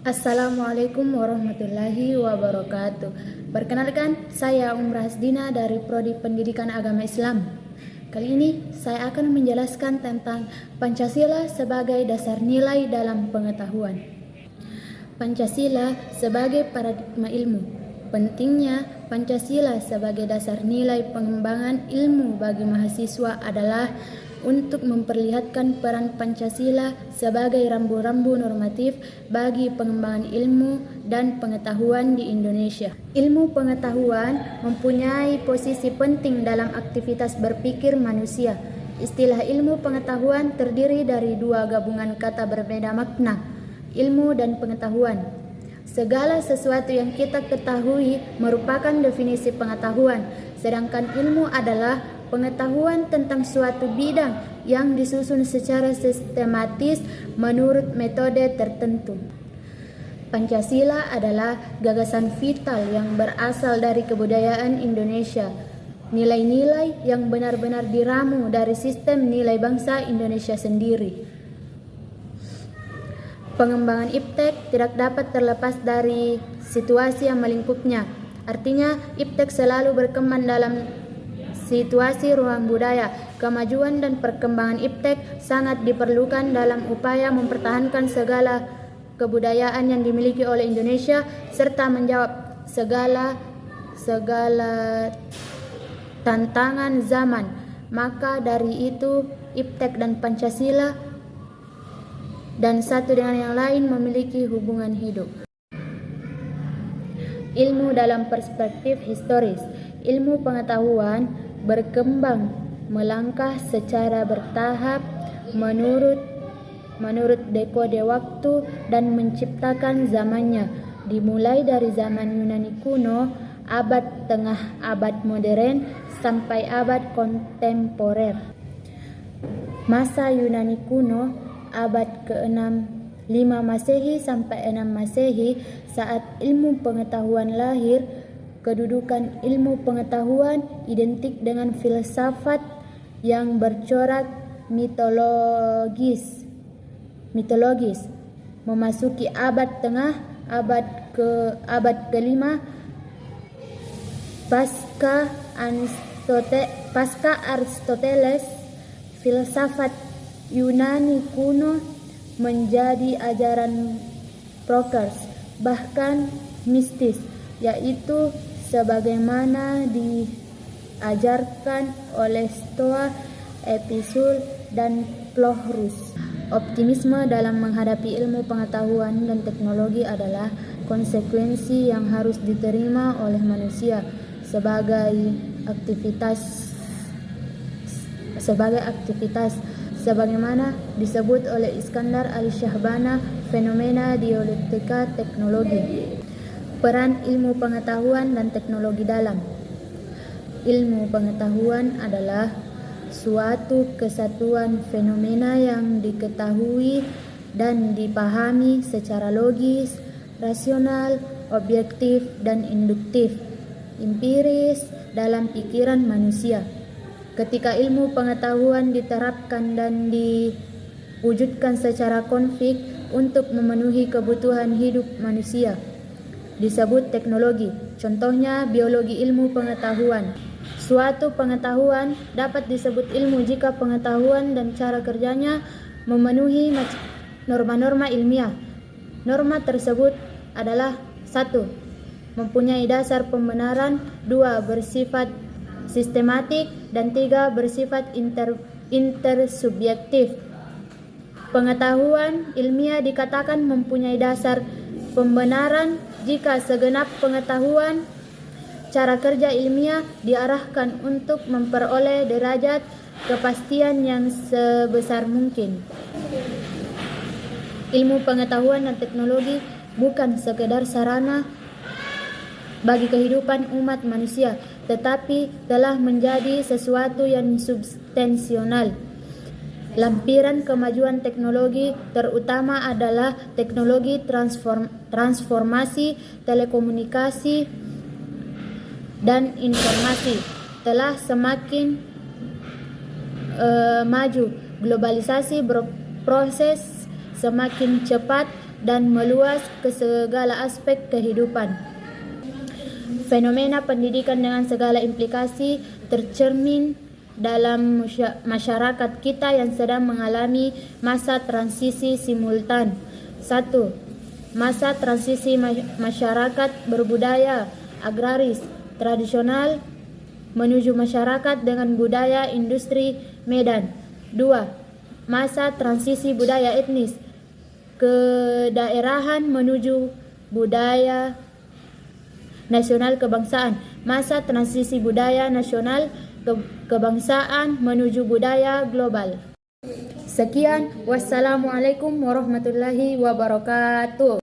Assalamualaikum warahmatullahi wabarakatuh. Perkenalkan, saya Hasdina dari Prodi Pendidikan Agama Islam. Kali ini saya akan menjelaskan tentang Pancasila sebagai dasar nilai dalam pengetahuan. Pancasila sebagai paradigma ilmu. Pentingnya Pancasila sebagai dasar nilai pengembangan ilmu bagi mahasiswa adalah untuk memperlihatkan peran Pancasila sebagai rambu-rambu normatif bagi pengembangan ilmu dan pengetahuan di Indonesia. Ilmu pengetahuan mempunyai posisi penting dalam aktivitas berpikir manusia. Istilah ilmu pengetahuan terdiri dari dua gabungan kata berbeda makna, ilmu dan pengetahuan. Segala sesuatu yang kita ketahui merupakan definisi pengetahuan, sedangkan ilmu adalah pengetahuan tentang suatu bidang yang disusun secara sistematis menurut metode tertentu. Pancasila adalah gagasan vital yang berasal dari kebudayaan Indonesia. Nilai-nilai yang benar-benar diramu dari sistem nilai bangsa Indonesia sendiri. Pengembangan iptek tidak dapat terlepas dari situasi yang melingkupnya. Artinya, iptek selalu berkembang dalam situasi ruang budaya. Kemajuan dan perkembangan iptek sangat diperlukan dalam upaya mempertahankan segala kebudayaan yang dimiliki oleh Indonesia serta menjawab segala tantangan zaman. Maka dari itu, iptek dan Pancasila dan satu dengan yang lain memiliki hubungan hidup. Ilmu dalam perspektif historis. Ilmu pengetahuan berkembang melangkah secara bertahap menurut dekode waktu dan menciptakan zamannya, dimulai dari zaman Yunani kuno, abad tengah, abad modern, sampai abad kontemporer. Masa Yunani kuno, abad ke-6 5 Masehi sampai 6 Masehi, saat ilmu pengetahuan lahir. Kedudukan ilmu pengetahuan identik dengan filsafat yang bercorak mitologis. Memasuki abad tengah, abad ke-5 pasca Aristoteles, filsafat Yunani kuno menjadi ajaran prokers, bahkan mistis, yaitu sebagaimana diajarkan oleh Stoa, Epicur, dan Plohrus. Optimisme dalam menghadapi ilmu pengetahuan dan teknologi adalah konsekuensi yang harus diterima oleh manusia sebagai aktivitas sebagaimana disebut oleh Iskandar Ali-Shahbana, fenomena dialektika teknologi. Peran ilmu pengetahuan dan teknologi dalam. Ilmu pengetahuan adalah suatu kesatuan fenomena yang diketahui dan dipahami secara logis, rasional, objektif, dan induktif, empiris dalam pikiran manusia. Ketika ilmu pengetahuan diterapkan dan diwujudkan secara konflik untuk memenuhi kebutuhan hidup manusia, disebut teknologi. Contohnya biologi ilmu pengetahuan. Suatu pengetahuan dapat disebut ilmu jika pengetahuan dan cara kerjanya memenuhi norma-norma ilmiah. Norma tersebut adalah 1. Mempunyai dasar pembenaran, 2. Bersifat sistematik, dan 3. Bersifat intersubjektif. Pengetahuan ilmiah dikatakan mempunyai dasar pembenaran jika segenap pengetahuan cara kerja ilmiah diarahkan untuk memperoleh derajat kepastian yang sebesar mungkin. Ilmu pengetahuan dan teknologi bukan sekedar sarana bagi kehidupan umat manusia, tetapi telah menjadi sesuatu yang substansional. Lampiran kemajuan teknologi terutama adalah teknologi transformasi, telekomunikasi, dan informasi telah semakin maju. Globalisasi berproses semakin cepat dan meluas ke segala aspek kehidupan. Fenomena pendidikan dengan segala implikasi tercermin dalam masyarakat kita yang sedang mengalami masa transisi simultan. 1. Masa transisi masyarakat berbudaya agraris tradisional menuju masyarakat dengan budaya industri Medan. 2. Masa transisi budaya etnis kedaerahan menuju budaya nasional kebangsaan. Masa transisi budaya nasional kebangsaan menuju budaya global. Sekian, wassalamualaikum warahmatullahi wabarakatuh.